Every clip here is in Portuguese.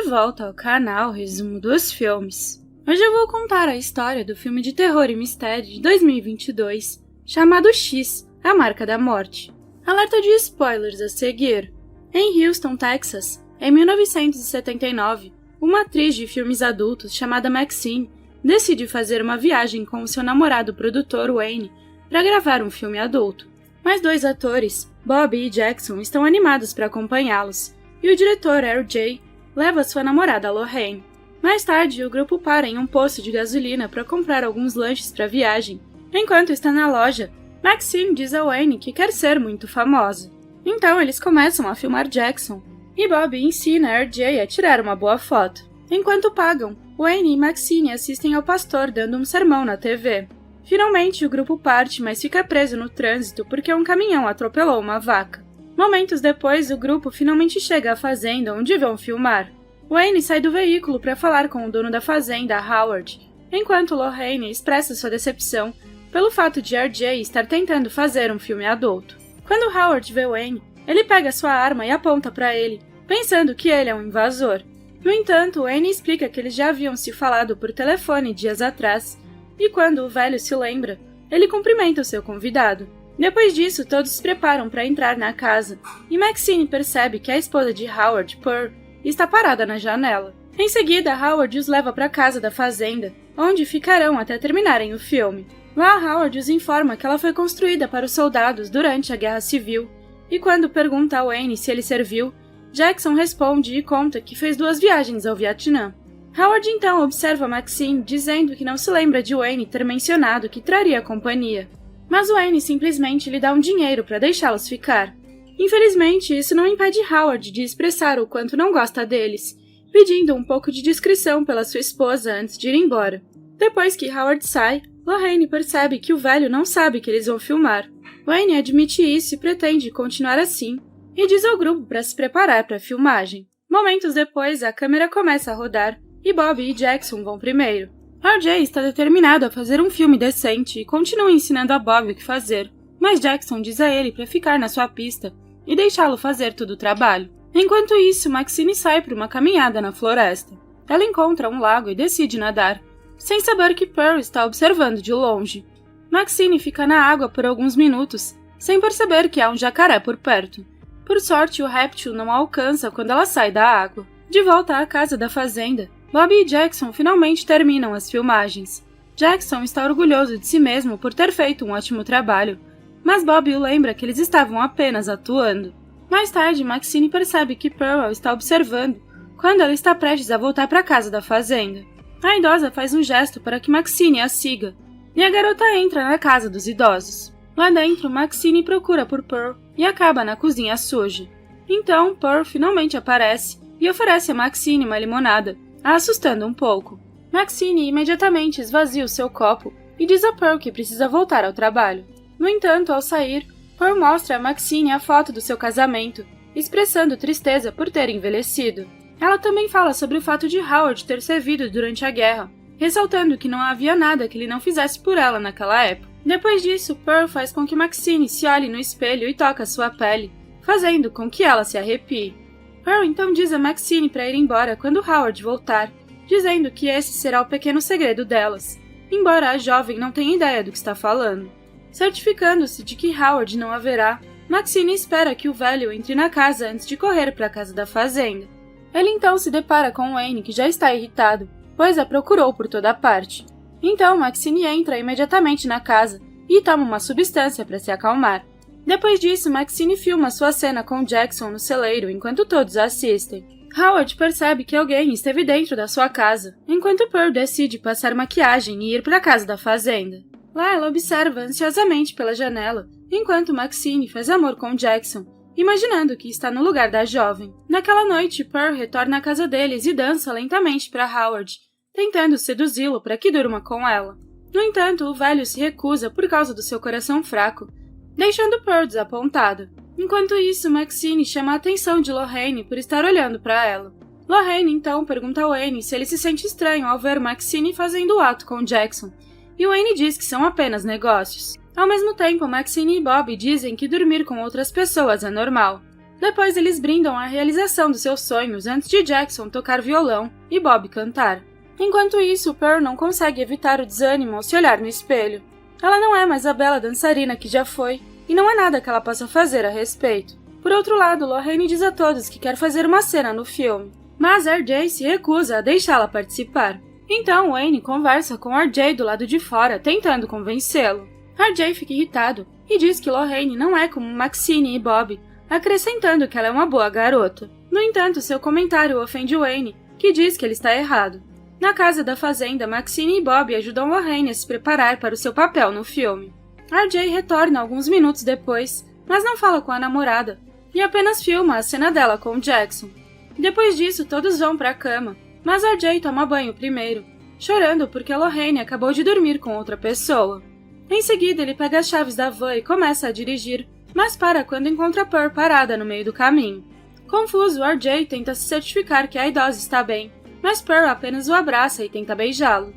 volta ao canal Resumo dos Filmes. Hoje eu vou contar a história do filme de terror e mistério de 2022, chamado X, A Marca da Morte. Alerta de spoilers a seguir. Em Houston, Texas, em 1979, uma atriz de filmes adultos chamada Maxine decide fazer uma viagem com o seu namorado produtor Wayne para gravar um filme adulto. Mais dois atores, Bob e Jackson, estão animados para acompanhá-los, e o diretor R.J. leva sua namorada Lorraine. Mais tarde, o grupo para em um posto de gasolina para comprar alguns lanches para a viagem. Enquanto está na loja, Maxine diz a Wayne que quer ser muito famosa. Então eles começam a filmar Jackson, e Bob ensina R.J. a tirar uma boa foto. Enquanto pagam, Wayne e Maxine assistem ao pastor dando um sermão na TV. Finalmente, o grupo parte, mas fica preso no trânsito porque um caminhão atropelou uma vaca. Momentos depois, o grupo finalmente chega à fazenda onde vão filmar. Wayne sai do veículo para falar com o dono da fazenda, Howard, enquanto Lorraine expressa sua decepção pelo fato de R.J. estar tentando fazer um filme adulto. Quando Howard vê Wayne, ele pega sua arma e aponta para ele, pensando que ele é um invasor. No entanto, Wayne explica que eles já haviam se falado por telefone dias atrás, e quando o velho se lembra, ele cumprimenta o seu convidado. Depois disso, todos se preparam para entrar na casa, e Maxine percebe que a esposa de Howard, Pearl, está parada na janela. Em seguida, Howard os leva para a casa da fazenda, onde ficarão até terminarem o filme. Lá, Howard os informa que ela foi construída para os soldados durante a Guerra Civil, e quando pergunta a Wayne se ele serviu, Jackson responde e conta que fez 2 viagens ao Vietnã. Howard então observa Maxine dizendo que não se lembra de Wayne ter mencionado que traria companhia, mas Wayne simplesmente lhe dá um dinheiro para deixá-los ficar. Infelizmente, isso não impede Howard de expressar o quanto não gosta deles, pedindo um pouco de discrição pela sua esposa antes de ir embora. Depois que Howard sai, Lorraine percebe que o velho não sabe que eles vão filmar. Wayne admite isso e pretende continuar assim, e diz ao grupo para se preparar para a filmagem. Momentos depois, a câmera começa a rodar, e Bob e Jackson vão primeiro. R.J. está determinado a fazer um filme decente e continua ensinando a Bob o que fazer, mas Jackson diz a ele para ficar na sua pista e deixá-lo fazer todo o trabalho. Enquanto isso, Maxine sai para uma caminhada na floresta. Ela encontra um lago e decide nadar, sem saber que Pearl está observando de longe. Maxine fica na água por alguns minutos, sem perceber que há um jacaré por perto. Por sorte, o réptil não a alcança quando ela sai da água. De volta à casa da fazenda, Bob e Jackson finalmente terminam as filmagens. Jackson está orgulhoso de si mesmo por ter feito um ótimo trabalho, mas Bob o lembra que eles estavam apenas atuando. Mais tarde, Maxine percebe que Pearl está observando quando ela está prestes a voltar para a casa da fazenda. A idosa faz um gesto para que Maxine a siga, e a garota entra na casa dos idosos. Lá dentro, Maxine procura por Pearl e acaba na cozinha suja. Então, Pearl finalmente aparece e oferece a Maxine uma limonada, a assustando um pouco. Maxine imediatamente esvazia o seu copo e diz a Pearl que precisa voltar ao trabalho. No entanto, ao sair, Pearl mostra a Maxine a foto do seu casamento, expressando tristeza por ter envelhecido. Ela também fala sobre o fato de Howard ter servido durante a guerra, ressaltando que não havia nada que ele não fizesse por ela naquela época. Depois disso, Pearl faz com que Maxine se olhe no espelho e toque a sua pele, fazendo com que ela se arrepie. Pearl então diz a Maxine para ir embora quando Howard voltar, dizendo que esse será o pequeno segredo delas, embora a jovem não tenha ideia do que está falando. Certificando-se de que Howard não haverá, Maxine espera que o velho entre na casa antes de correr para a casa da fazenda. Ele então se depara com Wayne, que já está irritado, pois a procurou por toda parte. Então Maxine entra imediatamente na casa e toma uma substância para se acalmar. Depois disso, Maxine filma sua cena com Jackson no celeiro enquanto todos assistem. Howard percebe que alguém esteve dentro da sua casa, enquanto Pearl decide passar maquiagem e ir para a casa da fazenda. Lá ela observa ansiosamente pela janela, enquanto Maxine faz amor com Jackson, imaginando que está no lugar da jovem. Naquela noite, Pearl retorna à casa deles e dança lentamente para Howard, tentando seduzi-lo para que durma com ela. No entanto, o velho se recusa por causa do seu coração fraco, deixando Pearl desapontada. Enquanto isso, Maxine chama a atenção de Lorraine por estar olhando para ela. Lorraine então pergunta a Wayne se ele se sente estranho ao ver Maxine fazendo o ato com Jackson, e Wayne diz que são apenas negócios. Ao mesmo tempo, Maxine e Bob dizem que dormir com outras pessoas é normal. Depois eles brindam a realização dos seus sonhos antes de Jackson tocar violão e Bob cantar. Enquanto isso, Pearl não consegue evitar o desânimo ao se olhar no espelho. Ela não é mais a bela dançarina que já foi, e não há nada que ela possa fazer a respeito. Por outro lado, Lorraine diz a todos que quer fazer uma cena no filme, mas RJ se recusa a deixá-la participar. Então, Wayne conversa com RJ do lado de fora, tentando convencê-lo. RJ fica irritado e diz que Lorraine não é como Maxine e Bob, acrescentando que ela é uma boa garota. No entanto, seu comentário ofende Wayne, que diz que ele está errado. Na casa da fazenda, Maxine e Bob ajudam Lorraine a se preparar para o seu papel no filme. RJ retorna alguns minutos depois, mas não fala com a namorada, e apenas filma a cena dela com Jackson. Depois disso, todos vão para a cama, mas RJ toma banho primeiro, chorando porque Lorraine acabou de dormir com outra pessoa. Em seguida, ele pega as chaves da van e começa a dirigir, mas para quando encontra Pearl parada no meio do caminho. Confuso, RJ tenta se certificar que a idosa está bem, mas Pearl apenas o abraça e tenta beijá-lo.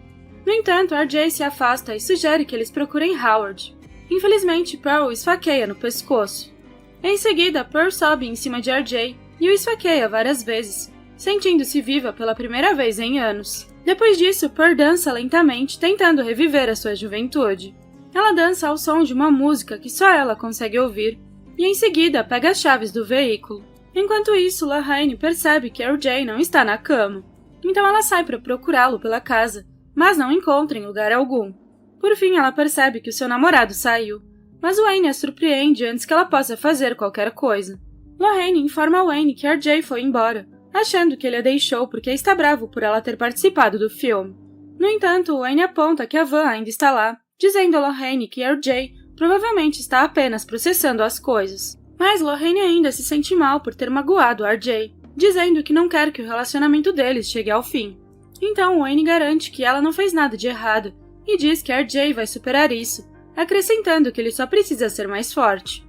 No entanto, RJ se afasta e sugere que eles procurem Howard. Infelizmente, Pearl o esfaqueia no pescoço. Em seguida, Pearl sobe em cima de RJ e o esfaqueia várias vezes, sentindo-se viva pela primeira vez em anos. Depois disso, Pearl dança lentamente, tentando reviver a sua juventude. Ela dança ao som de uma música que só ela consegue ouvir, e em seguida pega as chaves do veículo. Enquanto isso, Lorraine percebe que RJ não está na cama. Então ela sai para procurá-lo pela casa, mas não encontra em lugar algum. Por fim, ela percebe que o seu namorado saiu, mas Wayne a surpreende antes que ela possa fazer qualquer coisa. Lorraine informa Wayne que RJ foi embora, achando que ele a deixou porque está bravo por ela ter participado do filme. No entanto, Wayne aponta que a van ainda está lá, dizendo a Lorraine que RJ provavelmente está apenas processando as coisas. Mas Lorraine ainda se sente mal por ter magoado RJ, dizendo que não quer que o relacionamento deles chegue ao fim. Então Wayne garante que ela não fez nada de errado e diz que RJ vai superar isso, acrescentando que ele só precisa ser mais forte.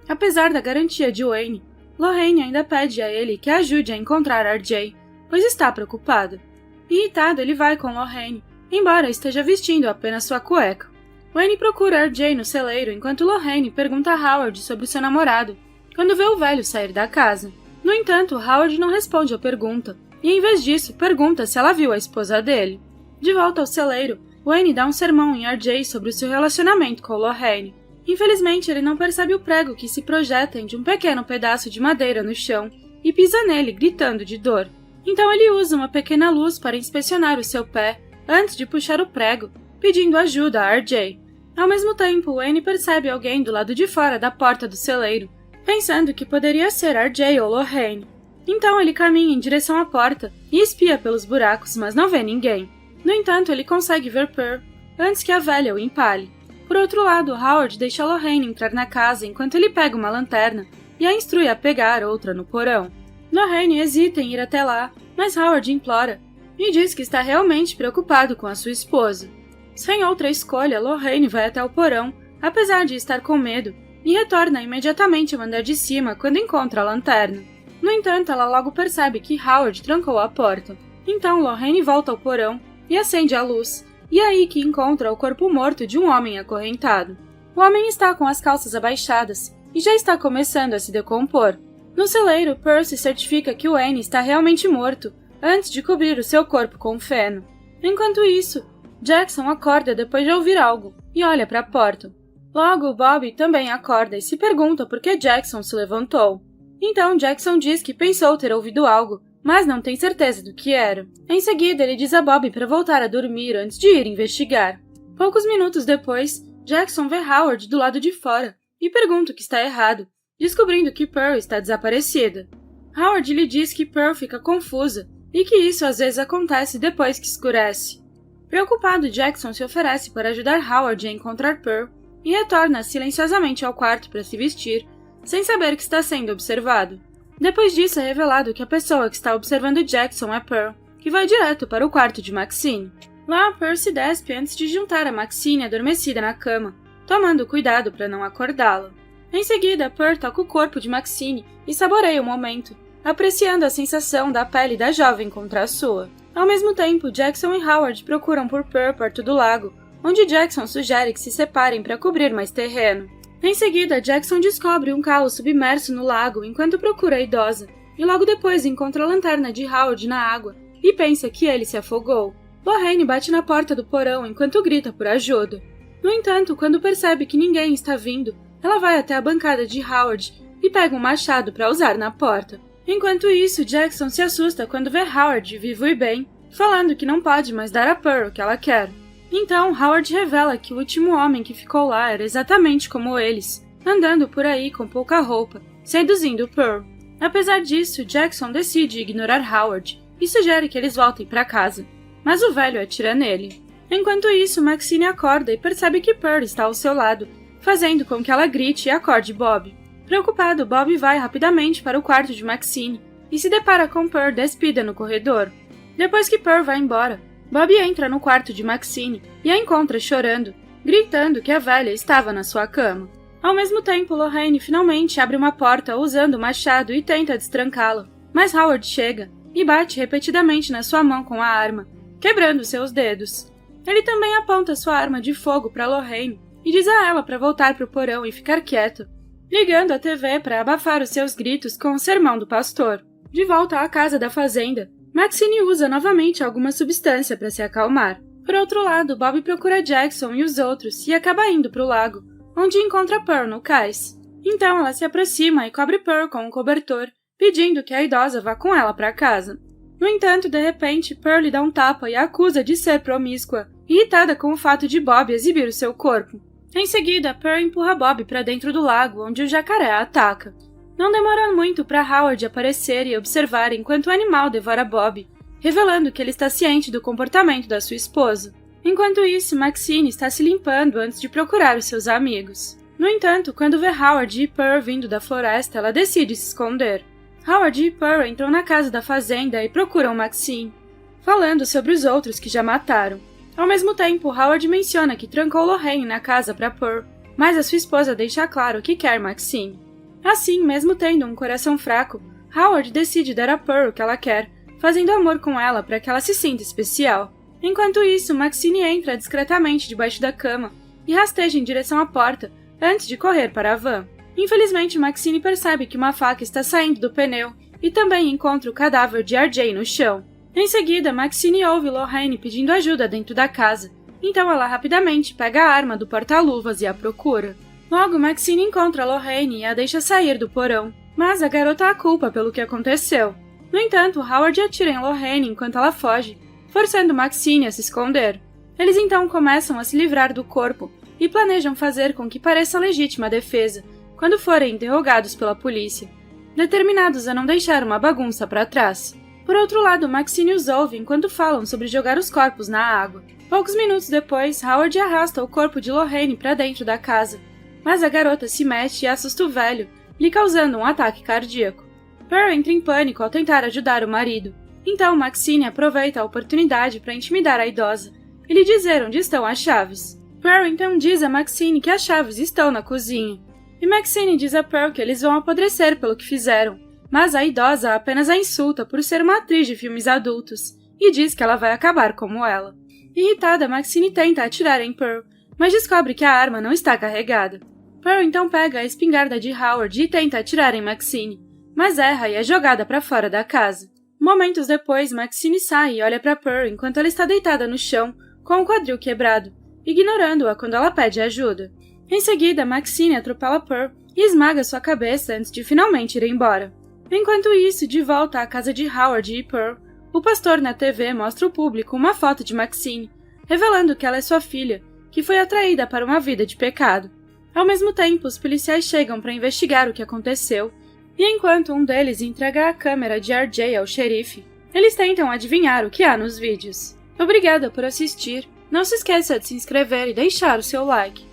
Apesar da garantia de Wayne, Lorraine ainda pede a ele que ajude a encontrar RJ, pois está preocupada. Irritado, ele vai com Lorraine, embora esteja vestindo apenas sua cueca. Wayne procura RJ no celeiro enquanto Lorraine pergunta a Howard sobre seu namorado, quando vê o velho sair da casa. No entanto, Howard não responde à pergunta, e em vez disso, pergunta se ela viu a esposa dele. De volta ao celeiro, Wayne dá um sermão em RJ sobre o seu relacionamento com Lorraine. Infelizmente, ele não percebe o prego que se projeta de um pequeno pedaço de madeira no chão e pisa nele, gritando de dor. Então ele usa uma pequena luz para inspecionar o seu pé antes de puxar o prego, pedindo ajuda a RJ. Ao mesmo tempo, Wayne percebe alguém do lado de fora da porta do celeiro, pensando que poderia ser RJ ou Lorraine. Então ele caminha em direção à porta e espia pelos buracos, mas não vê ninguém. No entanto, ele consegue ver Pearl antes que a velha o empale. Por outro lado, Howard deixa Lorraine entrar na casa enquanto ele pega uma lanterna e a instrui a pegar outra no porão. Lorraine hesita em ir até lá, mas Howard implora e diz que está realmente preocupado com a sua esposa. Sem outra escolha, Lorraine vai até o porão, apesar de estar com medo, e retorna imediatamente ao andar de cima quando encontra a lanterna. No entanto, ela logo percebe que Howard trancou a porta. Então Lorraine volta ao porão e acende a luz, e é aí que encontra o corpo morto de um homem acorrentado. O homem está com as calças abaixadas e já está começando a se decompor. No celeiro, Pearl se certifica que Wayne está realmente morto antes de cobrir o seu corpo com feno. Enquanto isso, Jackson acorda depois de ouvir algo e olha para a porta. Logo, Bob também acorda e se pergunta por que Jackson se levantou. Então Jackson diz que pensou ter ouvido algo, mas não tem certeza do que era. Em seguida, ele diz a Bob para voltar a dormir antes de ir investigar. Poucos minutos depois, Jackson vê Howard do lado de fora e pergunta o que está errado, descobrindo que Pearl está desaparecida. Howard lhe diz que Pearl fica confusa e que isso às vezes acontece depois que escurece. Preocupado, Jackson se oferece para ajudar Howard a encontrar Pearl e retorna silenciosamente ao quarto para se vestir, sem saber que está sendo observado. Depois disso, é revelado que a pessoa que está observando Jackson é Pearl, que vai direto para o quarto de Maxine. Lá, Pearl se despe antes de juntar a Maxine adormecida na cama, tomando cuidado para não acordá-la. Em seguida, Pearl toca o corpo de Maxine e saboreia o momento, apreciando a sensação da pele da jovem contra a sua. Ao mesmo tempo, Jackson e Howard procuram por Pearl perto do lago, onde Jackson sugere que se separem para cobrir mais terreno. Em seguida, Jackson descobre um carro submerso no lago enquanto procura a idosa, e logo depois encontra a lanterna de Howard na água e pensa que ele se afogou. Lorraine bate na porta do porão enquanto grita por ajuda. No entanto, quando percebe que ninguém está vindo, ela vai até a bancada de Howard e pega um machado para usar na porta. Enquanto isso, Jackson se assusta quando vê Howard vivo e bem, falando que não pode mais dar a Pearl o que ela quer. Então, Howard revela que o último homem que ficou lá era exatamente como eles, andando por aí com pouca roupa, seduzindo Pearl. Apesar disso, Jackson decide ignorar Howard e sugere que eles voltem para casa, mas o velho atira nele. Enquanto isso, Maxine acorda e percebe que Pearl está ao seu lado, fazendo com que ela grite e acorde Bob. Preocupado, Bob vai rapidamente para o quarto de Maxine e se depara com Pearl despida no corredor. Depois que Pearl vai embora, Bob entra no quarto de Maxine e a encontra chorando, gritando que a velha estava na sua cama. Ao mesmo tempo, Lorraine finalmente abre uma porta usando o machado e tenta destrancá-la, mas Howard chega e bate repetidamente na sua mão com a arma, quebrando seus dedos. Ele também aponta sua arma de fogo para Lorraine e diz a ela para voltar para o porão e ficar quieta, ligando a TV para abafar os seus gritos com o sermão do pastor. De volta à casa da fazenda, Maxine usa novamente alguma substância para se acalmar. Por outro lado, Bob procura Jackson e os outros e acaba indo para o lago, onde encontra Pearl no cais. Então ela se aproxima e cobre Pearl com um cobertor, pedindo que a idosa vá com ela para casa. No entanto, de repente, Pearl lhe dá um tapa e a acusa de ser promíscua, irritada com o fato de Bob exibir o seu corpo. Em seguida, Pearl empurra Bob para dentro do lago, onde o jacaré a ataca. Não demora muito para Howard aparecer e observar enquanto o animal devora Bob, revelando que ele está ciente do comportamento da sua esposa. Enquanto isso, Maxine está se limpando antes de procurar os seus amigos. No entanto, quando vê Howard e Pearl vindo da floresta, ela decide se esconder. Howard e Pearl entram na casa da fazenda e procuram Maxine, falando sobre os outros que já mataram. Ao mesmo tempo, Howard menciona que trancou Lorraine na casa para Pearl, mas a sua esposa deixa claro que quer Maxine. Assim, mesmo tendo um coração fraco, Howard decide dar a Pearl o que ela quer, fazendo amor com ela para que ela se sinta especial. Enquanto isso, Maxine entra discretamente debaixo da cama e rasteja em direção à porta antes de correr para a van. Infelizmente, Maxine percebe que uma faca está saindo do pneu e também encontra o cadáver de RJ no chão. Em seguida, Maxine ouve Lorraine pedindo ajuda dentro da casa, então ela rapidamente pega a arma do porta-luvas e a procura. Logo, Maxine encontra Lorraine e a deixa sair do porão, mas a garota a culpa pelo que aconteceu. No entanto, Howard atira em Lorraine enquanto ela foge, forçando Maxine a se esconder. Eles então começam a se livrar do corpo e planejam fazer com que pareça legítima a defesa quando forem interrogados pela polícia, determinados a não deixar uma bagunça para trás. Por outro lado, Maxine os ouve enquanto falam sobre jogar os corpos na água. Poucos minutos depois, Howard arrasta o corpo de Lorraine para dentro da casa, mas a garota se mexe e assusta o velho, lhe causando um ataque cardíaco. Pearl entra em pânico ao tentar ajudar o marido. Então Maxine aproveita a oportunidade para intimidar a idosa e lhe dizer onde estão as chaves. Pearl então diz a Maxine que as chaves estão na cozinha. E Maxine diz a Pearl que eles vão apodrecer pelo que fizeram, mas a idosa apenas a insulta por ser uma atriz de filmes adultos e diz que ela vai acabar como ela. Irritada, Maxine tenta atirar em Pearl, mas descobre que a arma não está carregada. Pearl então pega a espingarda de Howard e tenta atirar em Maxine, mas erra e é jogada para fora da casa. Momentos depois, Maxine sai e olha para Pearl enquanto ela está deitada no chão, com o quadril quebrado, ignorando-a quando ela pede ajuda. Em seguida, Maxine atropela Pearl e esmaga sua cabeça antes de finalmente ir embora. Enquanto isso, de volta à casa de Howard e Pearl, o pastor na TV mostra ao público uma foto de Maxine, revelando que ela é sua filha, que foi atraída para uma vida de pecado. Ao mesmo tempo, os policiais chegam para investigar o que aconteceu, e enquanto um deles entrega a câmera de RJ ao xerife, eles tentam adivinhar o que há nos vídeos. Obrigada por assistir, não se esqueça de se inscrever e deixar o seu like.